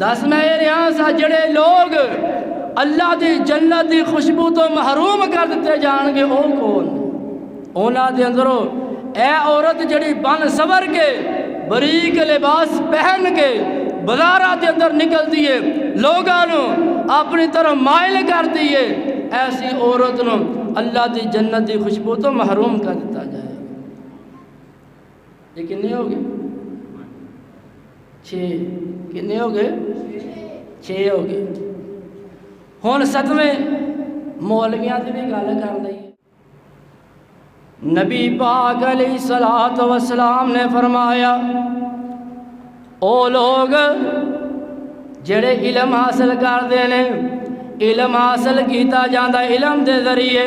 دس میں رہا سا جڑے لوگ اللہ دی جنت دی خوشبو تو محروم کر دیتے جان گے وہ کون؟ اونا دے اندروں اے عورت جڑی بن سور کے بریک لباس پہن کے بازارہ دے اندر نکل دیئے لوگانو اپنی طرح مائل کر دیئے، ایسی عورت نو اللہ دی جنت دی خوشبو تو محروم کر دیتا جائے۔ یہ کتنے ہو گئے؟ 6 کتنے ہو گئے؟ 6 ہو گئے۔ ہون 7ویں مولویاں دی بھی گل کر دئی۔ نبی پاک علیہ الصلوۃ والسلام نے فرمایا او لوگ جڑے علم حاصل کردے نے، علم حاصل کیتا جاندا علم دے ذریعے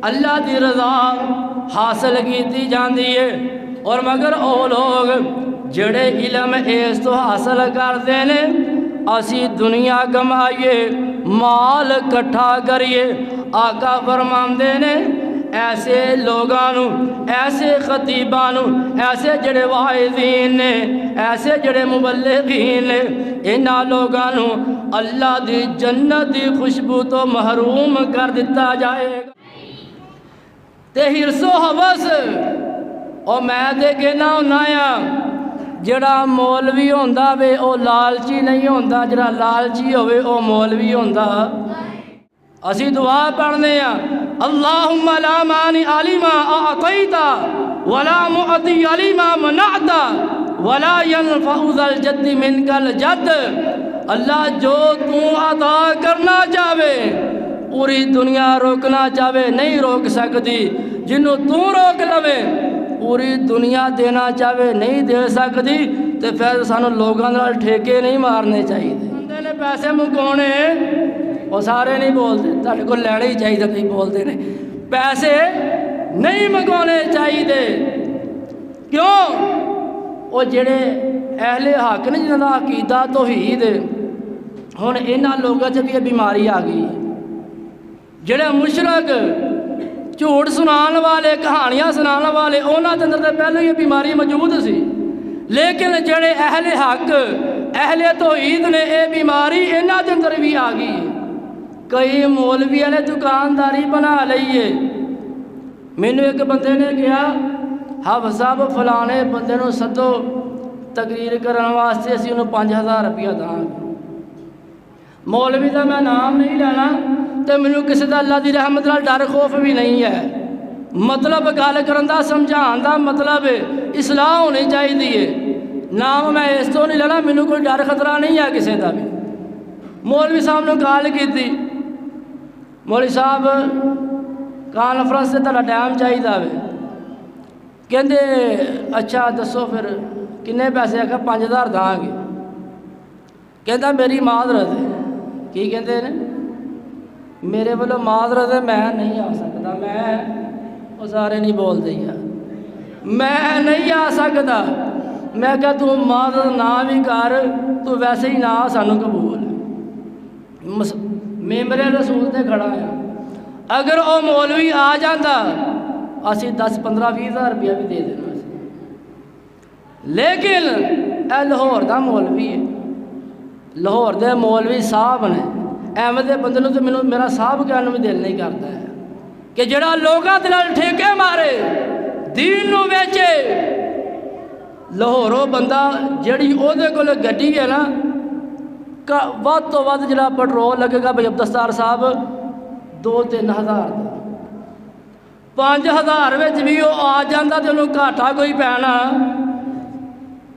اللہ دی رضا حاصل کیتی جاندی ہے، اور مگر او لوگ جڑے علم اس تو حاصل کردے نے اسی دنیا کمائیے مال کٹھا کریے، آقا فرماندے نے ایسے لوگانو، ایسے خطیبانو، ایسے جڑے واعظین نے، ایسے جڑے مبلغین نے، انہاں لوگانو اللہ دی جنت دی خوشبو تو محروم کر دیتا جائے گا۔ تے حرص و حوث او میں دے کہنا ہونایا جڑا مولوی ہوندا وے او لالچی نہیں ہوندا، جڑا لالچی ہوئے او مولوی ہوندا۔ اسی دعا پڑھنے ہیں اللہم لا مانع لما اعطیت ولا معطی لما منعت ولا ينفع ذا الجد منک الجد۔ اللہ جو تو عطا کرنا چاہے پوری دنیا روکنا چاہے نہیں روک سکتی، جنہوں تو روک لوے پوری دنیا دینا چاہے نہیں دے سکتی، تو پھر سانو لوگوں نال ٹھیکے نہیں مارنے چاہیے۔ بندے نے پیسے مکانے وہ سارے نہیں بولتے، تھوڑے کو لینے ہی چاہیے نہیں بولتے نے، پیسے نہیں منگوانے چاہیے۔ کیوں؟ وہ جڑے اہل حق نے جنہاں دا عقیدہ توحید ہن انہاں لوگوں سے بھی یہ بیماری آ گئی، جڑے مشرک جھوٹ سنان والے کہانیاں سنان والے انہاں دے اندر پہلے یہ بیماری موجود سی، لیکن جڑے اہل حق اہل توحید نے یہ بیماری انہاں دے اندر بھی آ گئی۔ کئی مولویاں نے دکانداری بنا لئیے۔ مینوں ایک بندے نے کہا حافظ صاحب فلانے بندے نو سدو تقریر کرن واسطے اسی انہوں 5000 روپیہ داں گے۔ مولوی دا میں نام نہیں لینا تے مینوں کسی دا اللہ دی رحمت نال ڈر خوف بھی نہیں ہے، مطلب گل کرن دا سمجھان دا مطلب اصلاح ہونی چاہیے، نام میں اس تو نہیں لینا، مینوں کوئی ڈر خطرہ نہیں ہے کسی دا بھی۔ مولوی صاحب نے گل کیتی، مولوی صاحب کانفرنس سے تھوڑا ٹائم چاہیے وے، کہندے اچھا دسو پھر کنے پیسے؟ آخر 5000 داں گے۔ کہندا میری معذرت ہے۔ کی کہندے نے؟ میرے والوں معذرت ہے، میں نہیں آ سکتا، میں وہ سارے نہیں بول دئی میں نہیں آ سکتا۔ میں کہا تو معذرت نہ بھی کر، تو ویسے ہی نہ سانو قبول ممبر رسول تے کھڑا ہے۔ اگر وہ مولوی آ جاتا اسی 10 15 20 ہزار روپیہ بھی دے دینا سی، لیکن اے لاہور دا مولوی ہے، لاہور دے مولوی صاحب نے احمد دے بندے نوں تے مینوں میرا صاحب کہنے بھی دل نہیں کرتا ہے کہ جڑا لوگاں دے نال ٹھیکے مارے دین نو ویچے۔ لاہوروں بندہ جڑی او دے کول گڈی ہے نا ود تو ود جڑا پٹرول لگے گا بھائی عبدالستار صاحب 2-3 ہزار، 5000 وچ بھی وہ آ جاندہ تے انہوں گھاٹا کوئی پینا،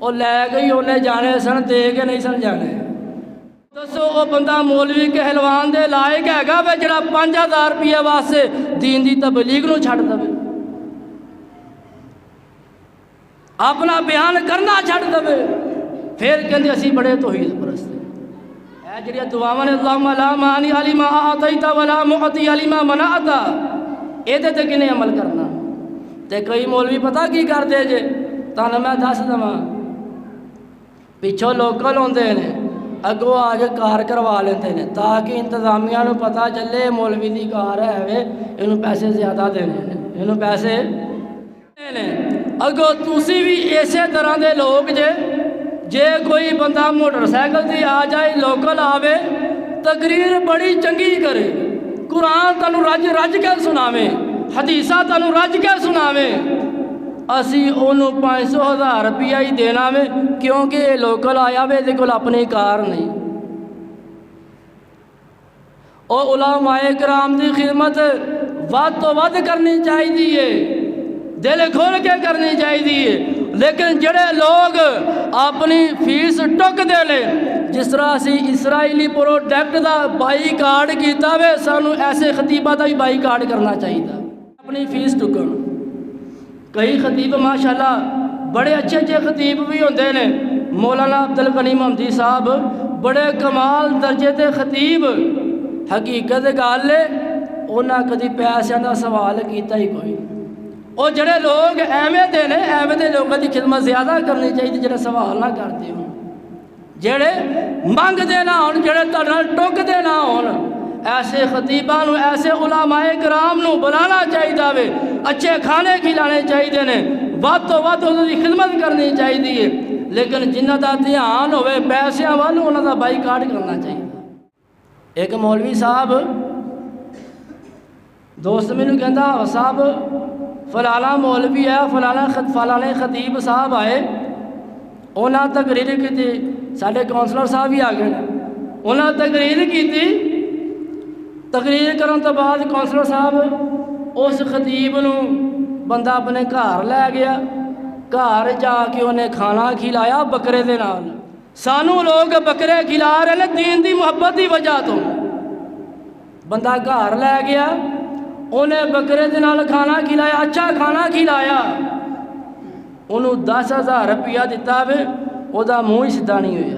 وہ لے گئی انہیں جانے سن دے کے نہیں سن جانے۔ دسو وہ بندہ مولوی کہلوان دے لائق ہے گا بھائی جڑا 5000 روپیہ واسطے دین دی تبلیغ نو چھڑ دے، اپنا بیان کرنا چھڑ دے، پھر کہندے اسی بڑے توحید پرست ہیں۔ اے جڑیاں دعاواں نے اللہم لا مانع لما اعطیت ولا معطی لما منعت، ایدے تے کنے عمل کرنا؟ تے کئی مولوی پتہ کی کردے جے، تاں میں دس دواں پچھوں لوکل ہوندے نے، اگوں آ کے کار کروا لیندے نے تاکہ انتظامیہ نو پتہ چلے مولوی دی کار ہے وے، انہوں پیسے زیادہ دینے نے، انہوں پیسے دینے۔ اگوں تسی بھی اسی طرح دے لوگ جے جے کوئی بندہ موٹر سائیکل سے آ جائے لوکل آوے تقریر بڑی چنگی کرے قرآن تانوں رج رج کے سناوے حدیثاں تانوں رج کے سناوے اسی انہوں 500,000 روپیہ ہی دینا میں کیونکہ یہ لوکل آیا وے دے کول اپنی کار نہیں اور علماء کرام دی خدمت ود تو ود کرنی چاہیے دل کھول کے کرنی چاہیے لیکن جڑے لوگ اپنی فیس ٹک دے لے جس طرح اسی اسرائیلی پروڈکٹ دا بائی کارڈ کیتا وے سانو ایسے خطیبہ دا بھی بائی کارڈ کرنا چاہیے اپنی فیس ٹکن کئی خطیب ماشاءاللہ بڑے اچھے اچھے خطیب بھی ہوندے نے مولانا عبدالغنی محمدی صاحب بڑے کمال درجے دے خطیب حقیقت گل ہے انہاں کدی پیسے دا سوال کیتا ہی کوئی اور جڑے لوگ ایویں دے لوگوں کی خدمت زیادہ کرنی چاہیے جڑے سوال نہ کرتے ہوں جڑے منگ دے نہ ہون جڑے تہاڈے نال ٹک دے نہ ہون ایسے خطیباں نو ایسے علماء کرام نو بلانا چاہیے وے اچھے کھانے کھلانے چاہیے نے ود تو ود انہاں دی خدمت کرنی چاہیے لیکن جنہاں دا دھیان ہوئے پیسیاں وال انہاں دا بائی کارڈ کرنا چاہیے ایک مولوی صاحب دوست مینوں کہندا صاحب فلانا مولوی ہے فلانے خطیب صاحب آئے انہاں تقریر کی ساڈے کونسلر صاحب بھی آ گئے انہاں تقریر کی تقریر کرن تو بعد کونسلر صاحب اس خطیب نو بندہ اپنے گھر لے گیا گھر جا کے انہیں کھانا کھلایا بکرے دے نال سانو لوگ بکرے کھلا رہے ہیں دین دی محبت دی وجہ تو بندہ گھر لے گیا انہیں بکرے دے نال کھانا کھلایا اچھا کھانا کھلایا انہوں 10,000 روپیہ دیتا وے او دا منہ ہی سیدھا نہیں ہویا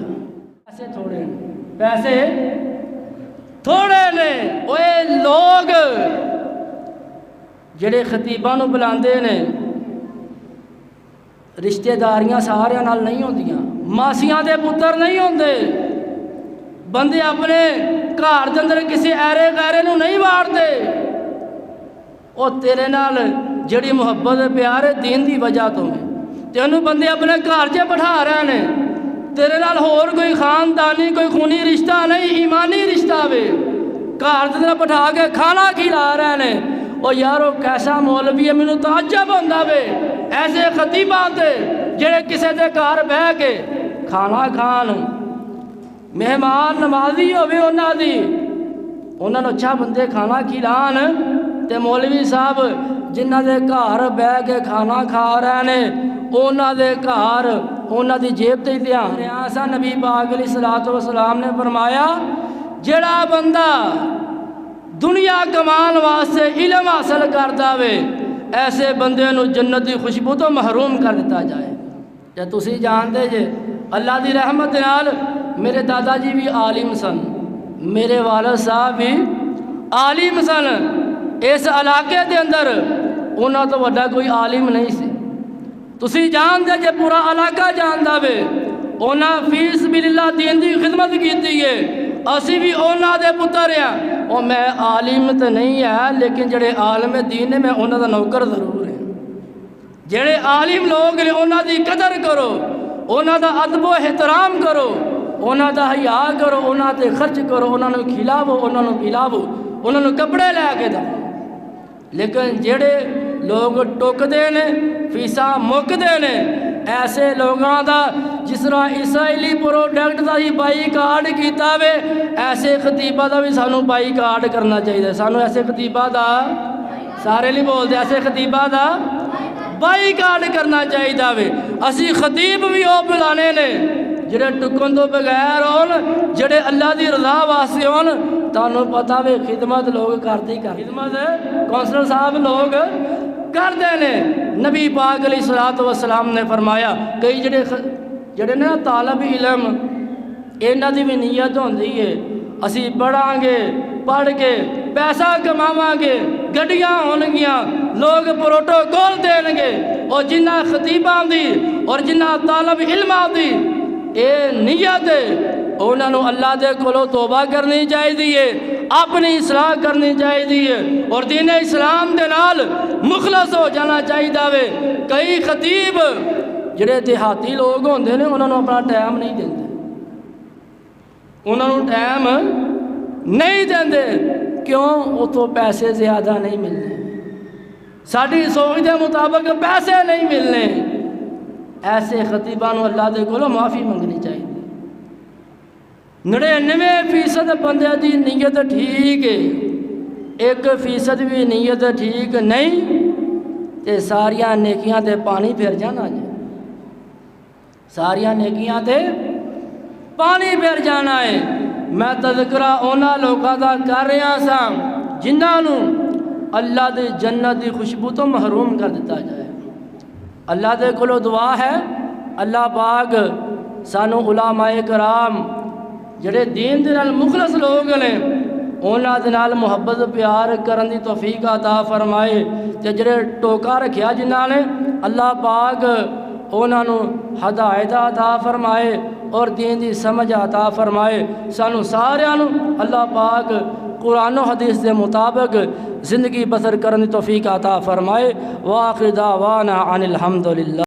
پیسے تھوڑے نے اوے لوگ جڑے خطیباں نو بلاندے نے رشتہ داریاں سارے نال نہیں ہوندیاں ماسیاں دے پتر نہیں ہوندے بندے اپنے گھر دے اندر کسی ایرے غیرے نو نہیں وارتے او تیرے نال جڑی محبت پیار دین دی وجہ تو میں تینوں بندے اپنے گھر چ بٹھا رہے نے تیرے نال ہور کوئی خاندانی کوئی خونی رشتہ نہیں ایمانی رشتہ وے گھر دے اندر بٹھا کے کھانا کھلا رہے نے او یارو کیسا مولوی ہے مینوں تعجب ہوندا وے ایسے خطیباں تے جڑے کسے دے گھر بیٹھ کے کھانا کھان مہمان نوازی ہوے انہاں دی انہاں نوں اچھا بندے کھانا کھلان تے مولوی صاحب جنہاں دے گھر بیٹھ کے کھانا کھا رہے نے انہاں دے گھر انہاں دی جیب تے دھیان ایسا نبی پاک علیہ الصلوۃ والسلام نے فرمایا جڑا بندہ دنیا کمان واسطے علم حاصل کردا وے ایسے بندے نو جنت دی خوشبو تو محروم کر دیتا جائے یا تسی جانتے جے اللہ دی رحمت نال میرے دادا جی بھی عالم سن میرے والد صاحب بھی عالم سن اس علاقے دے اندر انہاں تو وڈا کوئی عالم نہیں سی تسی جانتے جے پورا علاقہ جاندا وے انہاں فی سبیل اللہ دین دی خدمت کیتی ہے اسی بھی انہاں دے پتر ہیں اور میں عالم تو نہیں ہے لیکن جڑے عالم دین نے میں انہاں دا نوکر ضرور ہے جڑے عالم لوگ نے انہاں دی قدر کرو انہاں دا ادب و احترام کرو انہاں دا حیا کرو انہاں تے خرچ کرو انہاں نوں کھلاو انہاں نوں پلاو انہاں نوں کپڑے لے کے دو لیکن جڑے لوگ ٹکدے نے فیساں مکدے نے ایسے لوگاں دا جس طرح اسرائیلی پروڈکٹ دا ہی بائی کارڈ کیتا وے ایسے خطیبہ دا بھی سانو بائی کارڈ کرنا چاہیے سانو ایسے خطیبہ دا سارے نہیں بولتے ایسے خطیبہ دا بائی کارڈ کرنا چاہیے وے اسی خطیب بھی او بلانے نے جڑے ٹکن تو بغیر ہون جڑے اللہ دی رضا واسطے ہون تانوں پتہ وے خدمت لوگ کرتے ہی کر خدمت کونسلر صاحب لوگ کرتے نے نبی پاک علیہ الصلوۃ والسلام نے فرمایا کئی جڑے نا طالب علم انہاں دی بھی نیت ہوندی ہے اسی پڑھاں گے پڑھ کے پیسہ کماواں گے گڈیاں ہون گیاں لوگ پروٹوکول دین گے اور جنہ خطیباں دی اور جنہ طالب علماں دی اے نیت ہے انہاں نوں اللہ دے کولوں توبہ کرنی چاہیے اپنی اصلاح کرنی چاہیے اور دین اسلام دے نال مخلص ہو جانا چاہیے وے کئی خطیب جڑے دیہاتی لوگ ہوندے نے انہوں نے اپنا ٹائم نہیں دیندے، انہوں نے ٹائم نہیں دیندے، کیوں؟ اتوں پیسے زیادہ نہیں ملنے، ساری سوچ دے مطابق پیسے نہیں ملنے۔ ایسے خطیباں نوں اللہ دے کولوں معافی منگنی چاہیے۔ 99% بندے دی نیت ٹھیک ہے، 1% بھی نیت ٹھیک نہیں تے ساریاں نیکیاں تے پانی پھر جانا جی، ساریاں نیکیاں تے پانی پھر جانا ہے۔ میں تذکرہ انہاں لوگاں دا کر رہا سا جنہاں نوں اللہ دی جنت دی خوشبو تو محروم کر دیتا جائے۔ اللہ دے کولو دعا ہے اللہ پاک سانو علماء کرام جڑے دین دے نال مخلص لوگ نے انہاں دے نال محبت پیار کرن دی توفیق عطا فرمائے، تے جڑے ٹوکا رکھیا جنہاں نے اللہ پاک انہاں نوں ہدایت عطا فرمائے اور دین دی سمجھ عطا فرمائے۔ سانو ساریاں نوں اللہ پاک قرآن و حدیث دے مطابق زندگی بسر کرن دی توفیق عطا فرمائے۔ وآخر دعوانا عن الحمدللہ۔